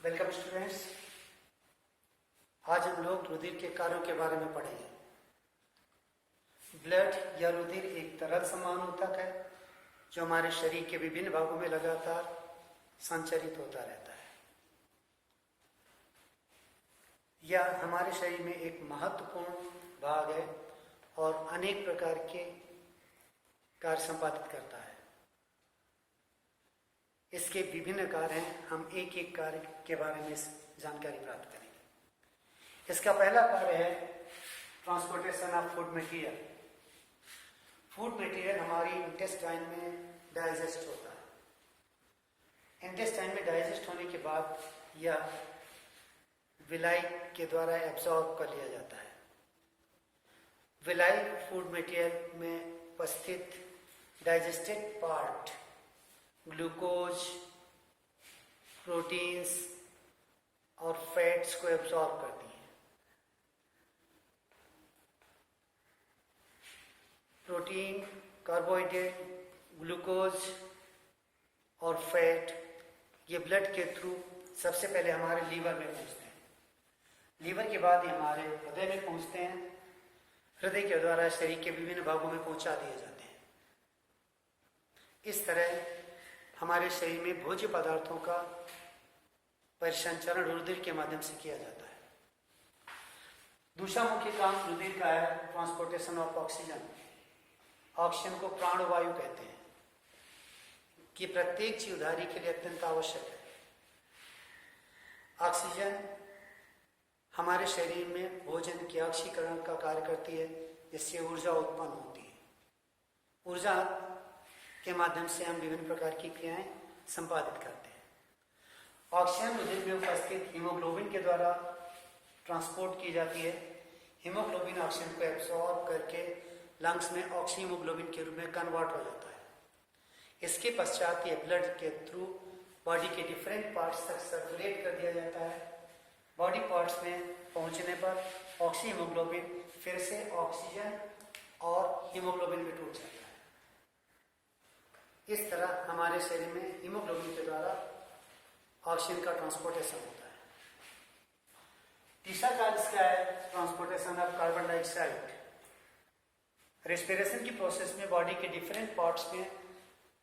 Welcome students. आज हम लोग रुधिर के कार्यों के बारे में पढ़ेंगे। ब्लड या रुधिर एक तरल समान ऊतक है जो हमारे शरीर के विभिन्न भागों में लगातार संचरित होता रहता है। यह हमारे शरीर में एक महत्वपूर्ण भाग है और अनेक प्रकार के कार्य संपादित करता है। इसके विभिन्न कार्य हैं, हम एक एक कार्य के बारे में जानकारी प्राप्त करेंगे। इसका पहला कार्य है transportation of food material. Food material हमारी इंटेस्टाइन में डाइजेस्ट होता है। इंटेस्टाइन में डाइजेस्ट होने के बाद यह विलाई के द्वारा एब्जॉर्ब कर लिया जाता है। विलाई फूड मटेरियल में उपस्थित डाइजेस्टेड पार्ट ग्लूकोज, प्रोटीन्स और फैट्स को एब्जॉर्ब करती है। प्रोटीन, कार्बोहाइड्रेट, ग्लूकोज और फैट ये ब्लड के थ्रू सबसे पहले हमारे लीवर में पहुंचते हैं। लीवर के बाद ये हमारे हृदय में पहुंचते हैं। हृदय के द्वारा शरीर के विभिन्न भागों में पहुंचा दिए जाते हैं। इस तरह हमारे शरीर में भोज्य पदार्थों का परिसंचरण रुधिर के माध्यम से किया जाता है। दूसरा मुख्य काम रुधिर का है ट्रांसपोर्टेशन ऑफ ऑक्सीजन। ऑक्सीजन को प्राणवायु कहते हैं कि प्रत्येक जीवधारी के लिए अत्यंत आवश्यक है। ऑक्सीजन हमारे शरीर में भोजन के ऑक्सीकरण का कार्य करती है, जिससे ऊर्जा उत्पन्न होती है। ऊर्जा के माध्यम से हम विभिन्न प्रकार की क्रियाएं संपादित करते हैं। ऑक्सीजन रुधिर में उपस्थित हीमोग्लोबिन के द्वारा ट्रांसपोर्ट की जाती है। हीमोग्लोबिन ऑक्सीजन को एब्सॉर्ब करके लंग्स में ऑक्सीहीमोग्लोबिन के रूप में कन्वर्ट हो जाता है। इसके पश्चात ये ब्लड के थ्रू बॉडी के डिफरेंट पार्ट्स तक सर्कुलेट कर दिया जाता है। बॉडी पार्ट्स में पहुंचने पर ऑक्सीहीमोग्लोबिन फिर से ऑक्सीजन और हीमोग्लोबिन में टूट जाता है। इस तरह हमारे शरीर में हीमोग्लोबिन के द्वारा ऑक्सीजन का ट्रांसपोर्टेशन होता है। तीसरा कार्य इसका है transportation of carbon dioxide. Respiration की प्रोसेस में बॉडी के डिफरेंट पार्ट्स में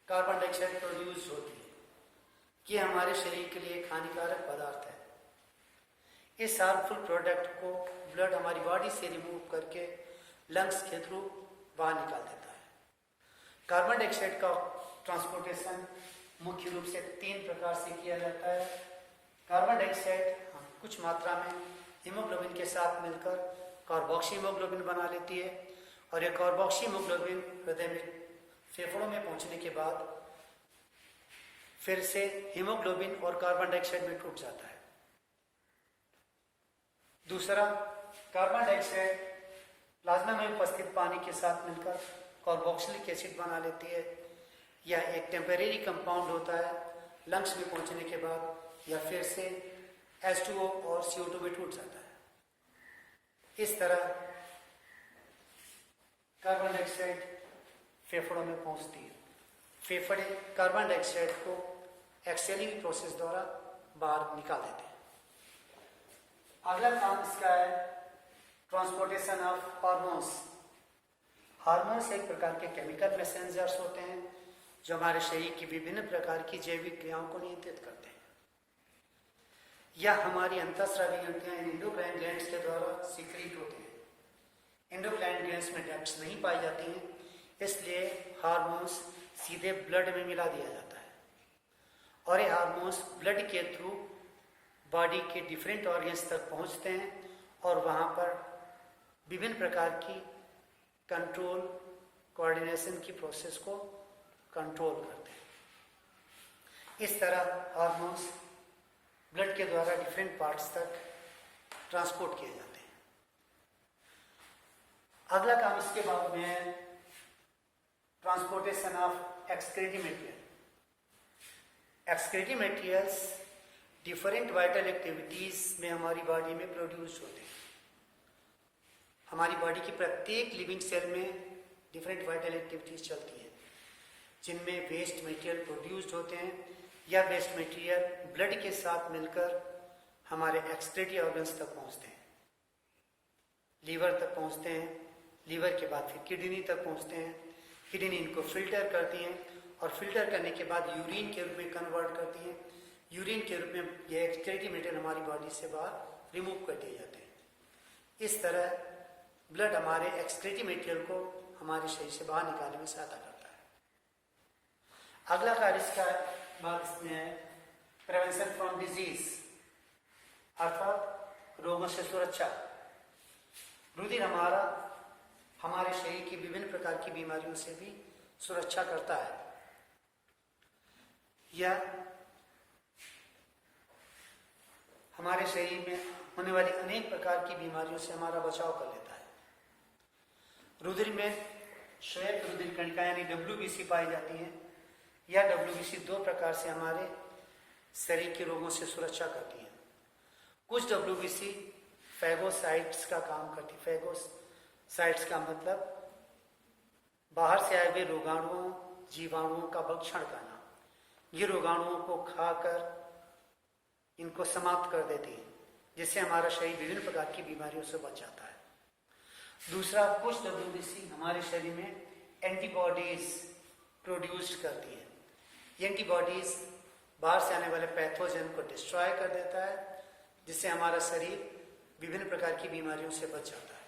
कार्बन डाइऑक्साइड प्रोड्यूस होती है। ये हमारे शरीर के लिए एक हानिकारक पदार्थ है। इस हार्मफुल प्रोडक्ट को ब्लड हमारी बॉडी से रिमूव करके लंग्स के थ्रू बाहर निकाल देता है। कार्बन डाइऑक्साइड का ट्रांसपोर्टेशन मुख्य रूप से 3 प्रकार से किया जाता है। कार्बन डाइऑक्साइड कुछ मात्रा में हीमोग्लोबिन के साथ मिलकर कार्बोक्सी हीमोग्लोबिन बना लेती है और यह कार्बोक्सी हीमोग्लोबिन हृदय में फेफड़ों में पहुंचने के बाद फिर से हीमोग्लोबिन और कार्बन डाइऑक्साइड में टूट जाता है। दूसरा, कार्बन डाइऑक्साइड प्लाज्मा में उपस्थित पानी के साथ मिलकर कार्बोक्सिलिक एसिड बना लेती है। यह एक टेम्परेरी कंपाउंड होता है। लंग्स में पहुंचने के बाद यह फिर से H2O और CO2 में टूट जाता है। इस तरह कार्बन डाइऑक्साइड फेफड़ों में पहुंचती है। फेफड़े कार्बन डाइऑक्साइड को एक्सेलिंग प्रोसेस द्वारा बाहर निकाल देते हैं। अगला काम इसका है ट्रांसपोर्टेशन ऑफ हार्मोन्स। हार्मोन्स एक प्रकार के केमिकल मैसेंजर्स होते हैं जो हमारे शरीर की विभिन्न प्रकार की जैविक क्रियाओं को नियंत्रित करते हैं। यह हमारी अंतःस्रावी ग्रंथियां एंडोक्राइन ग्लैंड्स के द्वारा सीक्रेट होते हैं। एंडोक्राइन ग्लैंड्स में डक्ट्स नहीं पाई जाती हैं, इसलिए हार्मोन्स सीधे ब्लड में मिला दिया जाता है और ये हार्मोन्स ब्लड के थ्रू बॉडी के डिफरेंट ऑर्गन्स तक पहुंचते हैं और वहां पर विभिन्न प्रकार की कंट्रोल कोऑर्डिनेशन की प्रोसेस को कंट्रोल करते हैं। इस तरह हार्मोन्स ब्लड के द्वारा डिफरेंट पार्ट्स तक ट्रांसपोर्ट किए जाते हैं। अगला काम इसके बाद में है transportation of excretory material. Excretory materials different vital activities में हमारी बॉडी में प्रोड्यूस होते हैं। हमारी बॉडी की प्रत्येक लिविंग सेल में डिफरेंट वाइटल एक्टिविटीज चलती हैं, जिनमें वेस्ट मटेरियल प्रोड्यूस्ड होते हैं या वेस्ट मटेरियल ब्लड के साथ मिलकर हमारे एक्सक्रीटरी ऑर्गन्स तक पहुंचते हैं, लीवर तक पहुंचते हैं, लीवर के बाद फिर किडनी तक पहुंचते हैं, किडनी इनको फिल्टर करती हैं और फिल्टर करने के बाद यूरिन के रूप में कन्वर्ट करती हैं, यूरिन के रूप में ये एक्सक्रीटरी मटेरियल हमारी बॉडी से बाहर रिमूव कर दिए जाते हैं। इस तरह ब्लड हमारे एक्सक्रीटरी मटेरियल को हमारे शरीर से बाहर निकालने में सहायता करता है। अगला कार्य इसका बात इसमें है प्रिवेंशन फ्रॉम डिजीज, अर्थात रोगों से सुरक्षा। रुधिर हमारा हमारे शरीर की विभिन्न प्रकार की बीमारियों से भी सुरक्षा करता है, यह हमारे शरीर में होने वाली अनेक प्रकार की बीमारियों से हमारा बचाव कर लेता है। रुधिर में श्वेत रुधिर कणिका यानी WBC पाई जाती है। यह WBC दो प्रकार से हमारे शरीर के रोगों से सुरक्षा करती है। कुछ WBC फैगोसाइट्स का काम करती है। फैगोसाइट्स का मतलब बाहर से आए हुए रोगाणुओं, जीवाणुओं का भक्षण करना। ये रोगाणुओं को खाकर इनको समाप्त कर देती है, जिससे हमारा शरीर विभिन्न प्रकार की बीमारियों से बच जाता है। दूसरा, कुछ WBC हमारे शरीर में एंटीबॉडीज प्रोड्यूस करती है। ये एंटीबॉडीज बाहर से आने वाले पैथोजन को डिस्ट्रॉय कर देता है, जिससे हमारा शरीर विभिन्न प्रकार की बीमारियों से बच जाता है।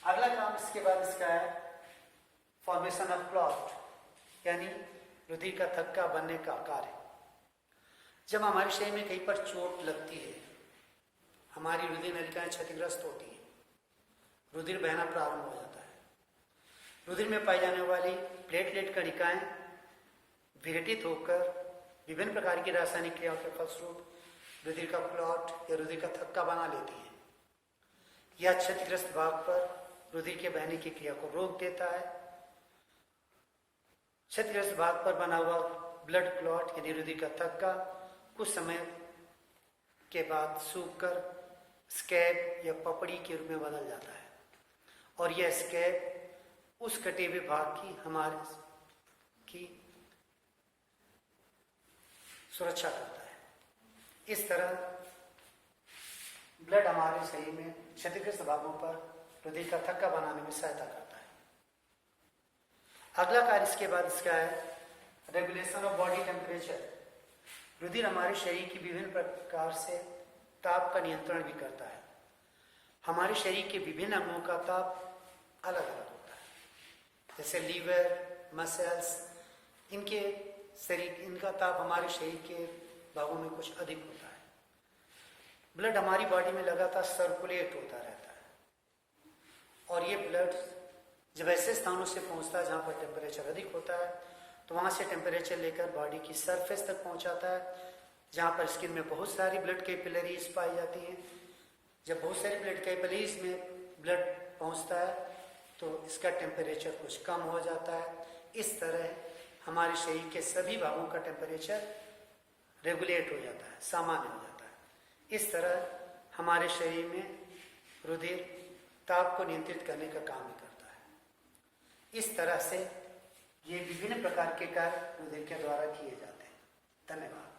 अगला काम इसके बाद इसका है फॉर्मेशन ऑफ क्लॉट, यानी रुधिर का थक्का बनने का कार्य। जब हमारे शरीर में कहीं पर चोट लगती है, हमारी रुधिर नलिकाएं क्षतिग्रस्त होती हैं, रुधिर बहना प्रारंभ हो जाता है। रुधिर में पाई जाने वाली प्लेटलेट कणिकाएं विघटित होकर विभिन्न प्रकार की रासायनिक क्रियाओं के फलस्वरूप रुधिर का क्लॉट या रुधिर का थक्का बना लेती है। यह क्षतिग्रस्त भाग पर रुधिर के बहने की क्रिया को रोक देता है। क्षतिग्रस्त भाग पर बना हुआ ब्लड क्लॉट यानी रुधिर का थक्का कुछ समय के बाद सूखकर स्कैब या पपड़ी के रूप में बदल जाता है, और यह स्कैब उस कटे हुए भाग की हमारे की सुरक्षा करता है। इस तरह ब्लड हमारे शरीर में क्षतिग्रस्त भागों पर रुधिर का थक्का बनाने में सहायता करता है। अगला कार्य इसके बाद इसका है रेगुलेशन ऑफ बॉडी टेम्परेचर। रुधिर हमारे शरीर की विभिन्न प्रकार से ताप का नियंत्रण भी करता है। हमारे शरीर के विभिन्न अंगों का ताप अलग अलग होता है, जैसे लीवर, मसल्स, इनका ताप हमारे शरीर के भागों में कुछ अधिक होता है। ब्लड हमारी बॉडी में लगातार सर्कुलेट होता रहता है, और ये ब्लड जब ऐसे स्थानों से पहुंचता है जहाँ पर टेम्परेचर अधिक होता है, तो वहाँ से टेम्परेचर लेकर बॉडी की सरफेस तक पहुँचाता है, जहाँ पर स्किन में बहुत सारी ब्लड कैपिलरीज पाई जाती हैं। जब बहुत सारी ब्लड कैपिलरीज में ब्लड पहुँचता है तो इसका टेम्परेचर कुछ कम हो जाता है। इस तरह हमारे शरीर के सभी भागों का टेम्परेचर रेगुलेट हो जाता है, सामान्य हो जाता है। इस तरह हमारे शरीर में रुधिर ताप को नियंत्रित करने का काम भी करता है। इस तरह से ये विभिन्न प्रकार के कार्य रुधिर के द्वारा किए जाते हैं। धन्यवाद।